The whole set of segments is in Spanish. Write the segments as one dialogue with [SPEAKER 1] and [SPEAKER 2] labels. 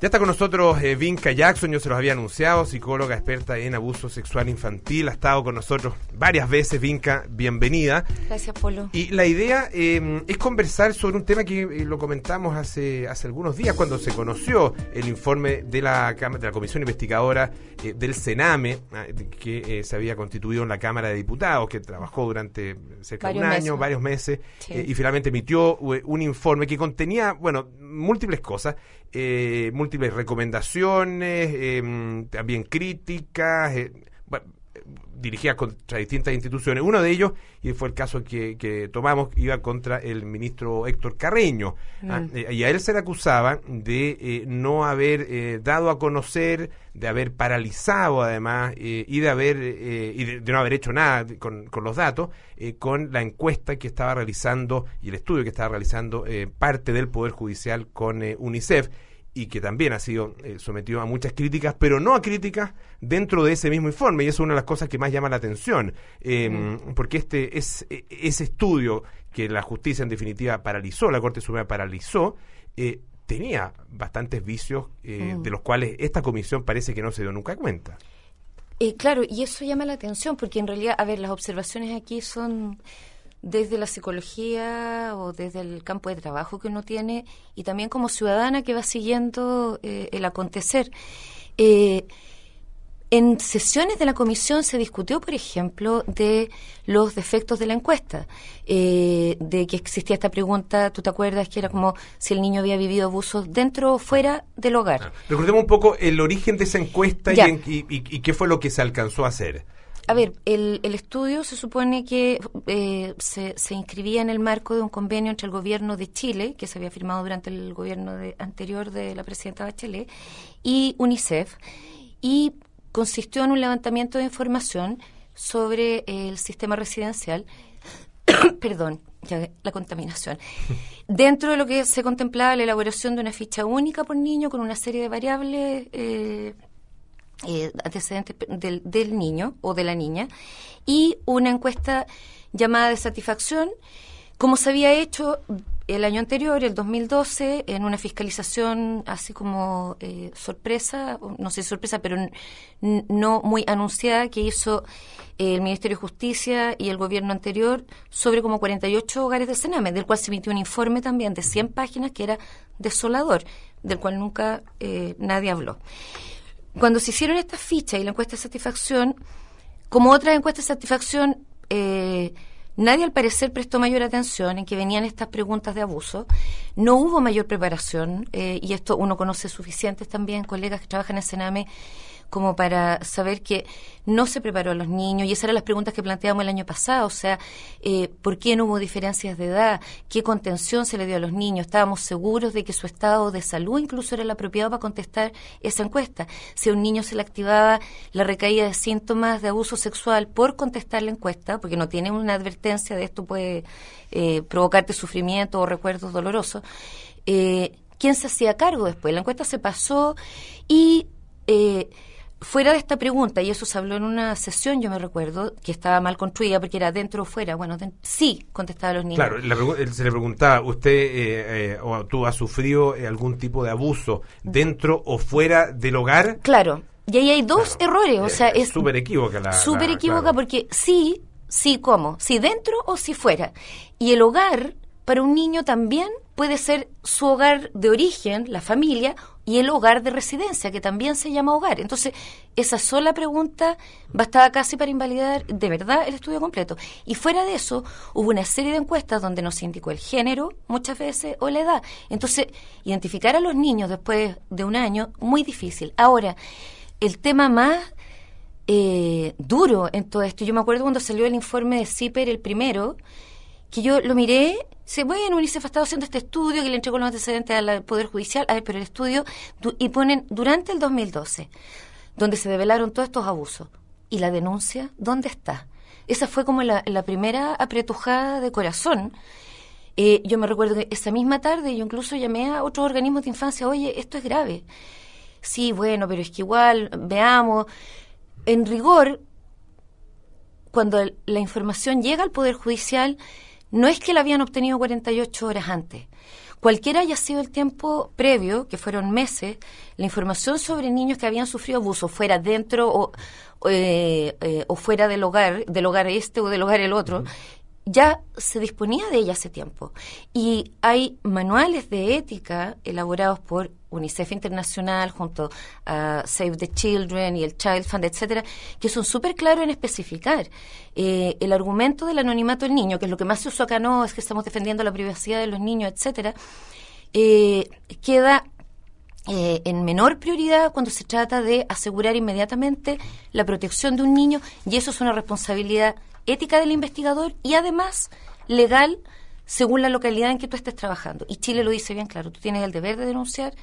[SPEAKER 1] Ya está con nosotros Vinca Jackson, yo se los había anunciado, psicóloga experta en abuso sexual infantil. Ha estado con nosotros varias veces. Vinca, bienvenida.
[SPEAKER 2] Gracias, Polo.
[SPEAKER 1] Y la idea es conversar sobre un tema que lo comentamos hace algunos días, cuando se conoció el informe de la Comisión Investigadora del Sename, que se había constituido en la Cámara de Diputados, que trabajó durante cerca de un año, varios meses, sí. Y finalmente emitió un informe que contenía, bueno, múltiples cosas, múltiples recomendaciones, también críticas, dirigidas contra distintas instituciones. Uno de ellos, y fue el caso que tomamos, iba contra el ministro Héctor Carreño. Y a él se le acusaba de no haber dado a conocer, de haber paralizado además, y de no haber hecho nada con los datos, con la encuesta que estaba realizando y el estudio que estaba realizando parte del Poder Judicial con UNICEF, y que también ha sido sometido a muchas críticas, pero no a críticas dentro de ese mismo informe, y eso es una de las cosas que más llama la atención, porque ese estudio que la justicia en definitiva paralizó, la Corte Suprema paralizó, tenía bastantes vicios de los cuales esta comisión parece que no se dio nunca cuenta.
[SPEAKER 2] Claro, y eso llama la atención, porque en realidad, a ver, las observaciones aquí son desde la psicología o desde el campo de trabajo que uno tiene, y también como ciudadana que va siguiendo el acontecer. En sesiones de la comisión se discutió, por ejemplo, de los defectos de la encuesta, de que existía esta pregunta, ¿tú te acuerdas? Que era como si el niño había vivido abusos dentro o fuera del hogar.
[SPEAKER 1] Recordemos un poco el origen de esa encuesta y qué fue lo que se alcanzó a hacer.
[SPEAKER 2] A ver, el estudio se supone que se inscribía en el marco de un convenio entre el gobierno de Chile, que se había firmado durante el gobierno anterior de la presidenta Bachelet, y UNICEF, y consistió en un levantamiento de información sobre el sistema residencial, perdón, ya la contaminación, dentro de lo que se contemplaba la elaboración de una ficha única por niño con una serie de variables antecedentes del niño o de la niña, y una encuesta llamada de satisfacción, como se había hecho el año anterior, el 2012, en una fiscalización así como sorpresa, no sé sorpresa, pero no muy anunciada, que hizo el Ministerio de Justicia y el gobierno anterior sobre como 48 hogares de Sename, del cual se emitió un informe también de 100 páginas que era desolador, del cual nunca nadie habló. Cuando se hicieron estas fichas y la encuesta de satisfacción, como otras encuestas de satisfacción, nadie al parecer prestó mayor atención en que venían estas preguntas de abuso. No hubo mayor preparación, y esto uno conoce suficientes también, colegas que trabajan en Sename, como para saber que no se preparó a los niños, y esas eran las preguntas que planteábamos el año pasado, o sea, ¿por qué no hubo diferencias de edad? ¿Qué contención se le dio a los niños? ¿Estábamos seguros de que su estado de salud incluso era el apropiado para contestar esa encuesta? Si a un niño se le activaba la recaída de síntomas de abuso sexual por contestar la encuesta, porque no tiene una advertencia de esto puede provocarte sufrimiento o recuerdos dolorosos, ¿quién se hacía cargo después? La encuesta se pasó y fuera de esta pregunta, y eso se habló en una sesión, yo me recuerdo, que estaba mal construida porque era dentro o fuera. Bueno, sí, contestaba a los niños.
[SPEAKER 1] Claro, se le preguntaba, ¿usted o tú has sufrido algún tipo de abuso dentro o fuera del hogar?
[SPEAKER 2] Claro, y ahí hay dos errores, o sea, es
[SPEAKER 1] súper equívoca
[SPEAKER 2] súper equívoca, porque sí, ¿cómo? Si dentro o si fuera. Y el hogar, para un niño también puede ser su hogar de origen, la familia, y el hogar de residencia, que también se llama hogar. Entonces, esa sola pregunta bastaba casi para invalidar de verdad el estudio completo. Y fuera de eso, hubo una serie de encuestas donde no se indicó el género, muchas veces, o la edad. Entonces, identificar a los niños después de un año, muy difícil. Ahora, el tema más duro en todo esto, yo me acuerdo cuando salió el informe de CIPER, el primero, que yo lo miré, bueno, UNICEF ha estado haciendo este estudio que le entregó los antecedentes al Poder Judicial, a ver, pero el estudio, y ponen durante el 2012, donde se develaron todos estos abusos, y la denuncia, ¿dónde está? Esa fue como la primera apretujada de corazón. Yo me recuerdo que esa misma tarde yo incluso llamé a otros organismos de infancia, oye, esto es grave. Sí, bueno, pero es que igual, veamos, en rigor, cuando la información llega al Poder Judicial, no es que la habían obtenido 48 horas antes. cualquiera haya sido el tiempo previo, que fueron meses, la información sobre niños que habían sufrido abuso, fuera dentro o fuera del hogar este o del hogar el otro, ya se disponía de ella hace tiempo. Y hay manuales de ética elaborados por UNICEF Internacional junto a Save the Children y el Child Fund, etcétera, que son súper claros en especificar el argumento del anonimato del niño, que es lo que más se usó acá, no es que estamos defendiendo la privacidad de los niños, etcétera, queda en menor prioridad cuando se trata de asegurar inmediatamente la protección de un niño, y eso es una responsabilidad ética del investigador y además legal según la localidad en que tú estés trabajando. Y Chile lo dice bien claro, tú tienes el deber de denunciar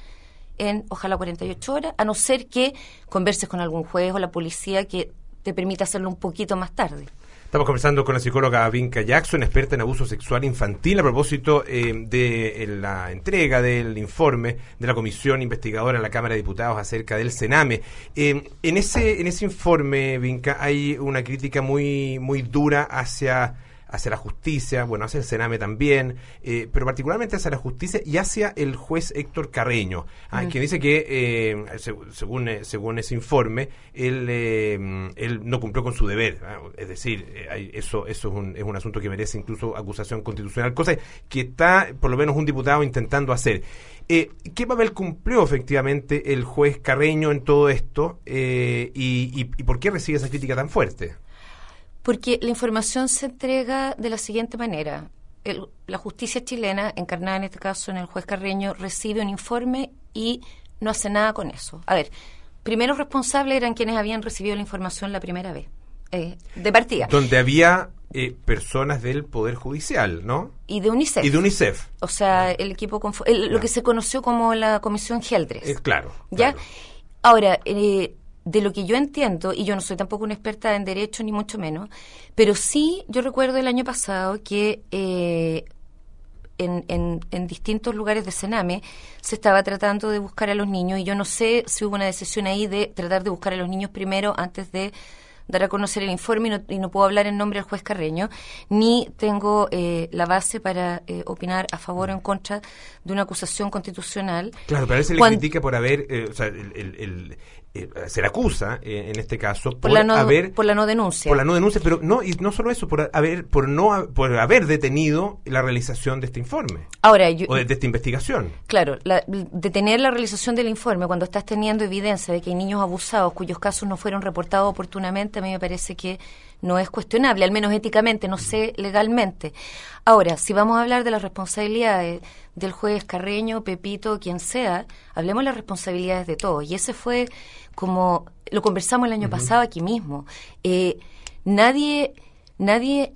[SPEAKER 2] en, ojalá, 48 horas, a no ser que converses con algún juez o la policía que te permita hacerlo un poquito más tarde.
[SPEAKER 1] Estamos conversando con la psicóloga Vinca Jackson, experta en abuso sexual infantil, a propósito de la entrega del informe de la comisión investigadora en la Cámara de Diputados acerca del Sename. En ese informe, Vinca, hay una crítica muy dura hacia la justicia, bueno, hacia el Sename también, pero particularmente hacia la justicia y hacia el juez Héctor Carreño, quien dice que, según ese informe, él no cumplió con su deber, es decir, eso es un asunto que merece incluso acusación constitucional, cosa que está, por lo menos, un diputado intentando hacer. ¿Qué papel cumplió efectivamente el juez Carreño en todo esto y por qué recibe esa crítica tan fuerte?
[SPEAKER 2] Porque la información se entrega de la siguiente manera. La justicia chilena, encarnada en este caso en el juez Carreño, recibe un informe y no hace nada con eso. A ver, primeros responsables eran quienes habían recibido la información la primera vez, de partida.
[SPEAKER 1] Donde había personas del Poder Judicial, ¿no?
[SPEAKER 2] Y de UNICEF.
[SPEAKER 1] Y de UNICEF.
[SPEAKER 2] O sea, el equipo, lo que se conoció como la Comisión Geldres.
[SPEAKER 1] Claro.
[SPEAKER 2] ¿Ya?
[SPEAKER 1] Claro.
[SPEAKER 2] Ahora, de lo que yo entiendo, y yo no soy tampoco una experta en derecho ni mucho menos, pero sí yo recuerdo el año pasado que en distintos lugares de Sename se estaba tratando de buscar a los niños, y yo no sé si hubo una decisión ahí de tratar de buscar a los niños primero antes de dar a conocer el informe, y no puedo hablar en nombre del juez Carreño, ni tengo la base para opinar a favor o en contra de una acusación constitucional.
[SPEAKER 1] Claro, pero a él se le critica por haber, se le acusa, en este caso, por la no denuncia. Por la no denuncia, pero no solo eso, por haber detenido la realización de este informe.
[SPEAKER 2] Ahora,
[SPEAKER 1] o de esta investigación.
[SPEAKER 2] Claro, detener la realización del informe cuando estás teniendo evidencia de que hay niños abusados cuyos casos no fueron reportados oportunamente, a mí me parece que no es cuestionable, al menos éticamente, no sé legalmente. Ahora, si vamos a hablar de las responsabilidades del juez Carreño, Pepito, quien sea, hablemos de las responsabilidades de todos. Y ese fue como lo conversamos el año pasado aquí mismo. Nadie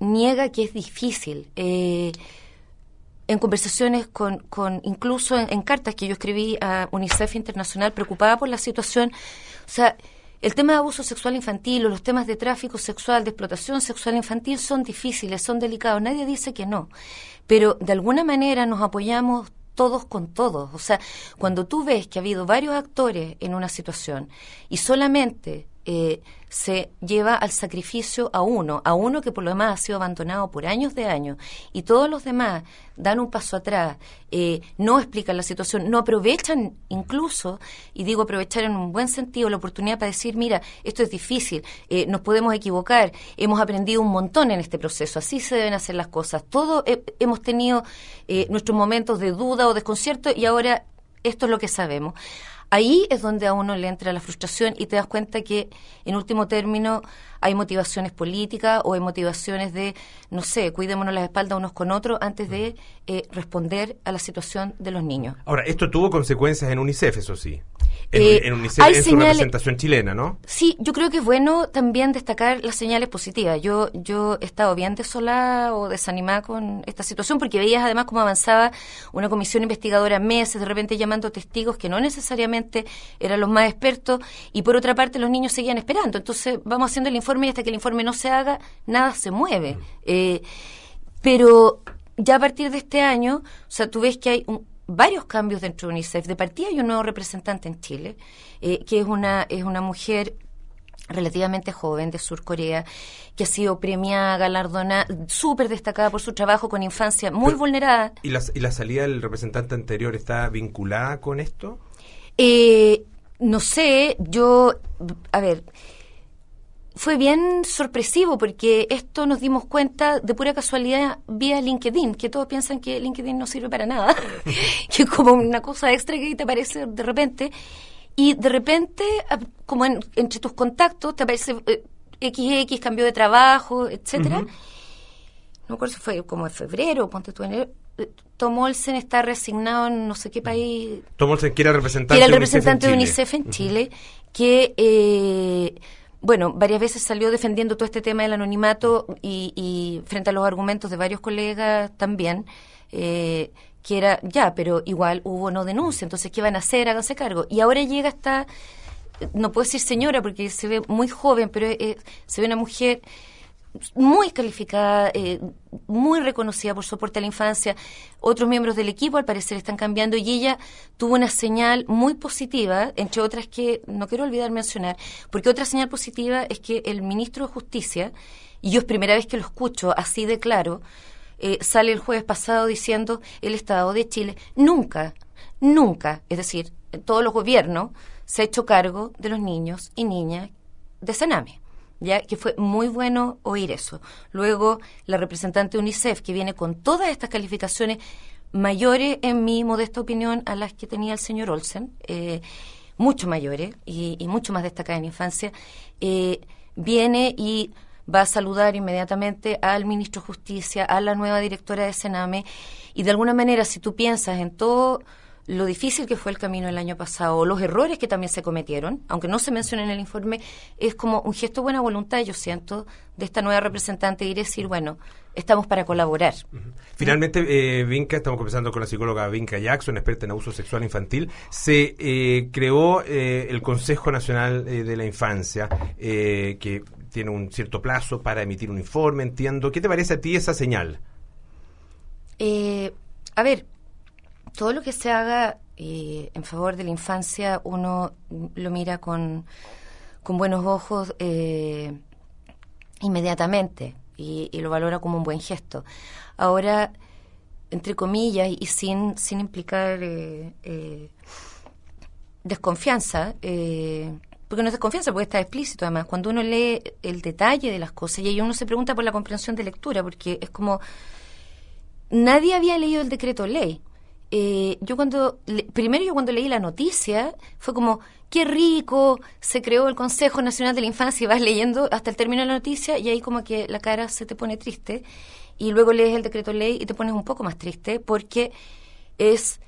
[SPEAKER 2] niega que es difícil. En conversaciones incluso en cartas que yo escribí a UNICEF Internacional preocupada por la situación, o sea, el tema de abuso sexual infantil o los temas de tráfico sexual, de explotación sexual infantil son difíciles, son delicados, nadie dice que no, pero de alguna manera nos apoyamos todos con todos. O sea, cuando tú ves que ha habido varios actores en una situación y solamente se lleva al sacrificio a uno que por lo demás ha sido abandonado por años de años, y todos los demás dan un paso atrás, no explican la situación, no aprovechan incluso, y digo aprovechar en un buen sentido, la oportunidad para decir, mira, esto es difícil, nos podemos equivocar, hemos aprendido un montón en este proceso, así se deben hacer las cosas, todos hemos tenido nuestros momentos de duda o desconcierto, y ahora esto es lo que sabemos. Ahí es donde a uno le entra la frustración y te das cuenta que, en último término, hay motivaciones políticas o hay motivaciones de, no sé, cuidémonos las espaldas unos con otros antes de responder a la situación de los niños. Ahora,
[SPEAKER 1] esto tuvo consecuencias en UNICEF, eso sí. En UNICEF, en su representación chilena, ¿no?
[SPEAKER 2] Sí, yo creo que es bueno también destacar las señales positivas. Yo he estado bien desolada o desanimada con esta situación porque veías además cómo avanzaba una comisión investigadora meses, de repente llamando testigos que no necesariamente eran los más expertos, y por otra parte los niños seguían esperando. Entonces vamos haciendo el informe y hasta que el informe no se haga, nada se mueve. Pero ya a partir de este año, o sea, tú ves que hay varios cambios dentro de UNICEF. De partida hay un nuevo representante en Chile, que es una mujer relativamente joven de Sur Corea, que ha sido premiada, galardonada, súper destacada por su trabajo con infancia muy vulnerada.
[SPEAKER 1] ¿Y la salida del representante anterior está vinculada con esto?
[SPEAKER 2] No sé, a ver, fue bien sorpresivo porque esto nos dimos cuenta de pura casualidad vía LinkedIn, que todos piensan que LinkedIn no sirve para nada, que es como una cosa extra que te aparece de repente, y de repente, como entre tus contactos, te aparece XX, cambió de trabajo, etcétera. No me acuerdo si fue como en febrero, ponte tú en enero. Tom Olsen está reasignado en no sé qué país.
[SPEAKER 1] Tom Olsen, que era el representante
[SPEAKER 2] de UNICEF en Chile, que, varias veces salió defendiendo todo este tema del anonimato y frente a los argumentos de varios colegas también, que era, pero igual hubo no denuncia, entonces, ¿qué van a hacer? Háganse cargo. Y ahora llega no puedo decir señora porque se ve muy joven, pero se ve una mujer muy calificada, muy reconocida por su aporte a la infancia. Otros miembros del equipo al parecer están cambiando y ella tuvo una señal muy positiva, entre otras que no quiero olvidar mencionar, porque otra señal positiva es que el ministro de Justicia, y yo es primera vez que lo escucho así de claro, sale el jueves pasado diciendo el Estado de Chile nunca, es decir, en todos los gobiernos se ha hecho cargo de los niños y niñas de Sename. Ya que fue muy bueno oír eso. Luego, la representante de UNICEF, que viene con todas estas calificaciones mayores, en mi modesta opinión, a las que tenía el señor Olsen, mucho mayores y mucho más destacadas en infancia, viene y va a saludar inmediatamente al ministro de Justicia, a la nueva directora de Sename, y de alguna manera, si tú piensas en todo lo difícil que fue el camino el año pasado, los errores que también se cometieron, aunque no se menciona en el informe, es como un gesto de buena voluntad, yo siento, de esta nueva representante, y decir, estamos para colaborar.
[SPEAKER 1] Finalmente, Vinca, estamos conversando con la psicóloga Vinca Jackson, experta en abuso sexual infantil. Se creó el Consejo Nacional de la Infancia, que tiene un cierto plazo para emitir un informe, entiendo. ¿Qué te parece a ti esa señal?
[SPEAKER 2] A ver, todo lo que se haga en favor de la infancia, uno lo mira con buenos ojos inmediatamente y lo valora como un buen gesto. Ahora, entre comillas, y sin implicar desconfianza, porque no es desconfianza, porque está explícito además, cuando uno lee el detalle de las cosas, y ahí uno se pregunta por la comprensión de lectura, porque es como, nadie había leído el decreto ley. Yo cuando leí la noticia fue como, qué rico, se creó el Consejo Nacional de la Infancia, y vas leyendo hasta el término de la noticia y ahí como que la cara se te pone triste, y luego lees el decreto ley y te pones un poco más triste porque es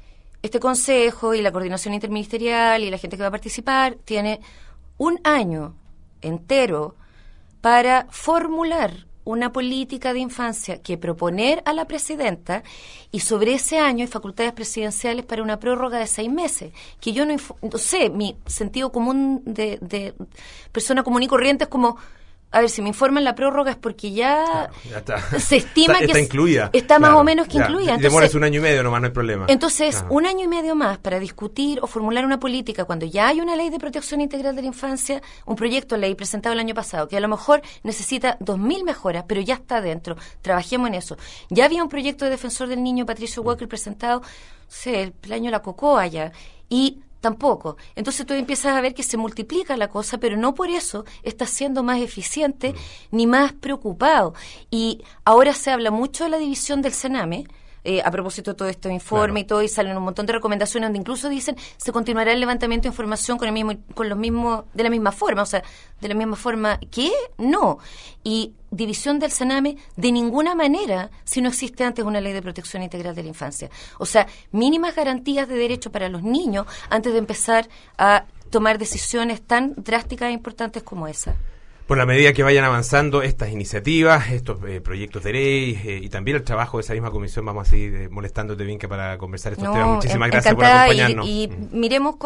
[SPEAKER 2] este consejo y la coordinación interministerial y la gente que va a participar tiene un año entero para formular una política de infancia que proponer a la presidenta, y sobre ese año hay facultades presidenciales para una prórroga de 6 meses, que yo no sé, mi sentido común de persona común y corriente es como, a ver, si me informan la prórroga es porque ya está, se estima que
[SPEAKER 1] está incluida.
[SPEAKER 2] Está más o menos que incluida.
[SPEAKER 1] Entonces, demoras un año y medio nomás, no hay problema.
[SPEAKER 2] Entonces, un año y medio más para discutir o formular una política cuando ya hay una ley de protección integral de la infancia, un proyecto de ley presentado el año pasado, que a lo mejor necesita 2.000 mejoras, pero ya está dentro. Trabajemos en eso. Ya había un proyecto de defensor del niño, Patricio Walker, presentado, el año la cocoa ya, y tampoco. Entonces tú empiezas a ver que se multiplica la cosa, pero no por eso estás siendo más eficiente ni más preocupado. Y ahora se habla mucho de la división del Sename, a propósito de todo este informe, claro, y todo, y salen un montón de recomendaciones donde incluso dicen se continuará el levantamiento de información de la misma forma, o sea, de la misma forma que no. Y división del Sename de ninguna manera si no existe antes una ley de protección integral de la infancia. O sea, mínimas garantías de derecho para los niños antes de empezar a tomar decisiones tan drásticas e importantes como esa.
[SPEAKER 1] Por la medida que vayan avanzando estas iniciativas, estos proyectos de ley y también el trabajo de esa misma comisión, vamos a seguir molestándote, Vinca, para conversar estos temas. Muchísimas gracias por acompañarnos.
[SPEAKER 2] Y miremos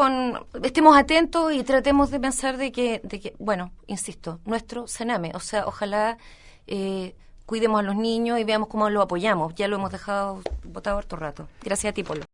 [SPEAKER 2] estemos atentos y tratemos de pensar de que, bueno, insisto, nuestro Sename, o sea, ojalá cuidemos a los niños y veamos cómo lo apoyamos. Ya lo hemos dejado botado harto rato. Gracias a ti, Polo.